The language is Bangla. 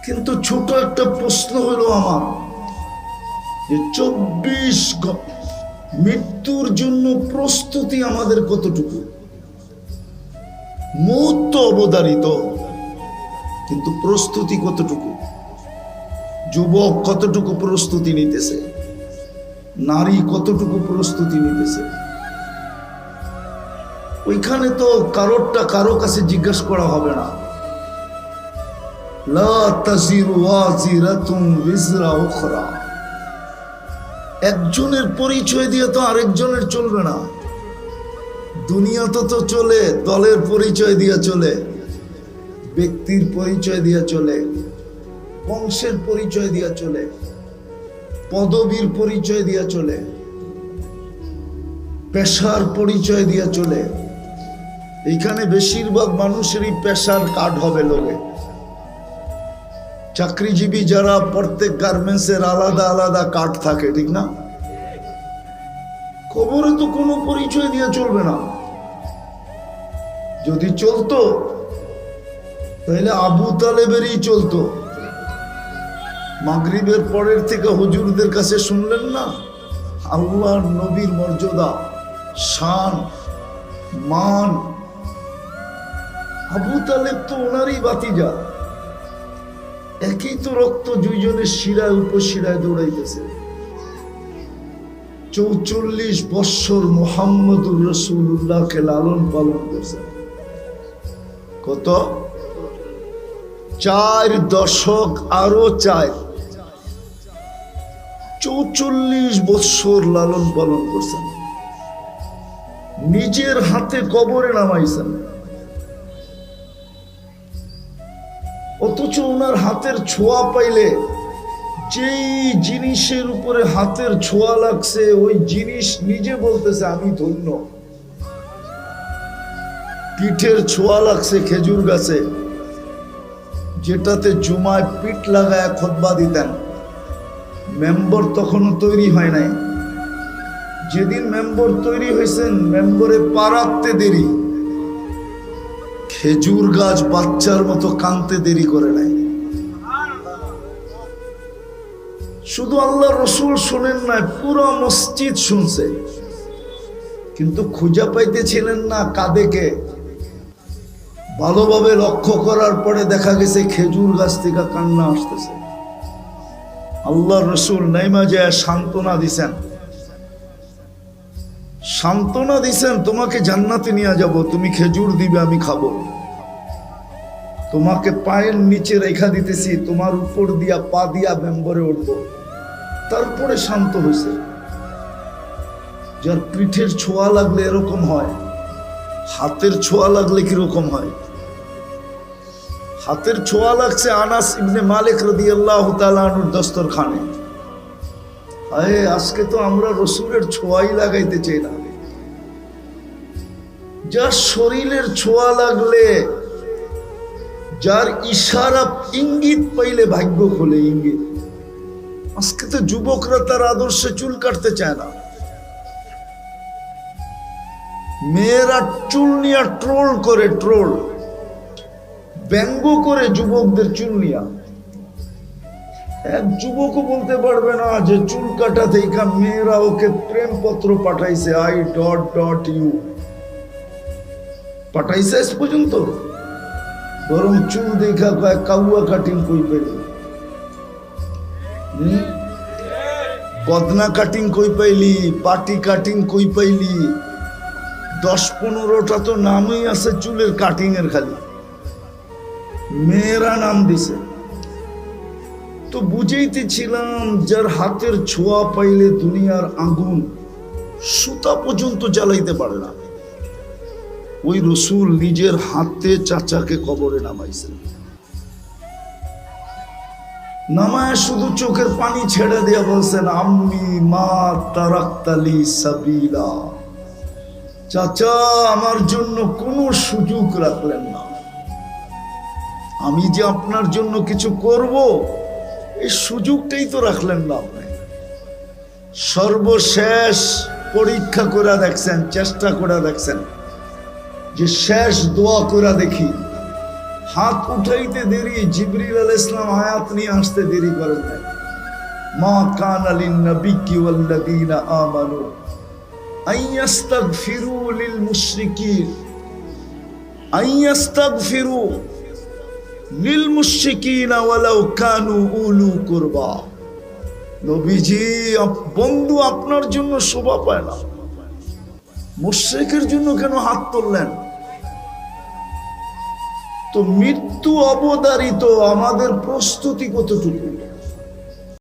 কিন্তু ছোট একটা প্রশ্ন হলো আমার, যে 24 মৃত্যুর জন্য প্রস্তুতি আমাদের কতটুকু? মৌত তো অবধারিত, কিন্তু প্রস্তুতি কতটুকু? যুবক কতটুকু প্রস্তুতি নিতেছে? নারী কতটুকু প্রস্তুতি নিতেছে? ওইখানে তো কারো কাছে জিজ্ঞাসা করা হবে না। লা তাজিরু ওয়াজিরাতুন বিজরা উখরা। একজনের পরিচয় দিয়ে তো আরেকজনের চলবে না। দুনিয়াতে তো চলে দলের পরিচয় দিয়ে চলে, ব্যক্তির পরিচয় দিয়ে চলে, বংশের পরিচয় দিয়ে চলে, পদবীর পরিচয় দিয়ে চলে, পেশার পরিচয় দিয়ে চলে। এইখানে বেশিরভাগ মানুষেরই পেশার কার্ড হবে লোকে। চাকরিজীবী যারা, প্রত্যেক গার্মেন্টসের আলাদা আলাদা কার্ড থাকে, ঠিক না? খবরে তো কোনো পরিচয় দিয়ে চলবে না। যদি চলতো তাহলে আবু তালেবেরই চলতো। মাগরিবের পরের থেকে হুজুরদের কাছে শুনলেন না আল্লাহর নবীর মর্যাদা, শান, মান। আবু তালেব তো ওনারই বাতিজা, একই তো রক্ত, দুইজনের শিরায় উপশিরায় দৌড়াইতেছে। 44 বৎসর মুহাম্মদুর রাসূলুল্লাহকে লালন পালন করছেন। কত? 4 দশক, আরো 4, 44 বৎসর লালন পালন করছেন। নিজের হাতে কবরে নামাইছেন, অথচ ওনার হাতের ছোঁয়া পাইলে, যেই জিনিসের উপরে হাতের ছোঁয়া লাগছে ওই জিনিস নিজে বলতেছে আমি ধন্য। পিঠের ছোঁয়া লাগছে খেজুর গাছে, যেটাতে জুমায় পিঠ লাগায় খুতবা দিতেন। মেম্বর তখনও তৈরি হয় নাই। যেদিন মেম্বর তৈরি হয়েছেন, মেম্বরে পা রাখতে দেরি, খেজুর গাছ বাচ্চার মতো কাঁদতে দেরি করে নাই। শুধু আল্লাহ রসুল শোনেন নাই, পুরো মসজিদ শুনছে, কিন্তু খুঁজে পাইতেছিলেন না কাদেকে। ভালোভাবে লক্ষ্য করার পরে দেখা গেছে খেজুর গাছ থেকে কান্না আসতেছে। আল্লাহ রসুল নাইমা যায় সান্ত্বনা দিছেন, সান্ত্বনা দিছেন, তোমাকে জান্নাতে নিয়ে যাব, তুমি খেজুর দিবে আমি খাবো, তোমাকে পায়ের নিচে রেখা দিতেছি, তোমার উপর দিয়া পা দিয়া মেম্বরে উঠবো। তারপরে শান্ত হয়েছে। যার পিঠের ছোঁয়া লাগলে এরকম হয়, হাতের ছোঁয়া লাগলে কিরকম হয়? হাতের ছোঁয়া লাগছে আনাস ইবনে মালিক রাদিয়াল্লাহু তাআলা আনহুর দস্তরখানে। আরে আজকে তো আমরা রসুলের ছোঁয়াই লাগাইতে চাই না। যার শরীরের ছোঁয়া লাগলে, যার ইশারা ইঙ্গিত পাইলে ভাগ্য খোলে, ইঙ্গিত। আজকে তো যুবকরা তার আদর্শে চুল কাটতে চায় না। মেয়েরা চুল নিয়ে ট্রোল করে, ট্রোল, ব্যঙ্গ করে যুবকদের চুল নিয়া। এক যুবকও বলতে পারবে না যে চুল কাটা থেকে মেয়েরা ওকে প্রেমপত্র পাঠাইছে, I.U পাঠাইছে আজ পর্যন্ত। বরং চুল দেখা কয় কাউয়া কাটিং কই পাইলি, বদনা কাটিং কই পাইলি, পাটি কাটিং কই পাইলি। 10-15টা তো নামই আছে চুলের কাটিং এর, খালি মেয়েরা নাম দিছে। তো বুঝাইতেছিলাম, যার হাতের ছোঁয়া পাইলে দুনিয়ার আগুন সুতা পর্যন্ত জ্বালাইতে পারে না, ওই রসুল নিজের হাতে চাচাকে কবরে নামাইছেন। নামায় শুধু চোখের পানি ছেড়ে দিয়ে বলছেন, আম্মি মা তারাক্তালি সাবিলা। চাচা, আমার জন্য কোনো সুযোগ রাখলেন না, আমি যে আপনার জন্য কিছু করব এই সুযোগটাই তো রাখলেন না আপনি। সর্বশেষ পরীক্ষা করে দেখছেন, চেষ্টা করে দেখছেন যে শেষ দোয়া করে দেখি, হাত উঠাইতে দেরি, জিবরিল আলাইহিস সালাম আয়াত নিয়ে আসতে দেরি করেন নাই। মা কানা লিন-নাবিয়্যি ওয়াল্লাযীনা আমানু আইয়াস্তাগফিরু লিল মুশরিকিন আইয়াস্তাগফিরু লিল মুশরিকিনা ওয়ালাউ কানু উলু কুরবা। নবীজি, বন্ধু আপনার জন্য শোভা পায় না, মুশরিকের জন্য কেন হাত তুললেন? তো মৃত্যু অবধারিত, আমাদের প্রস্তুতি কতটুকু?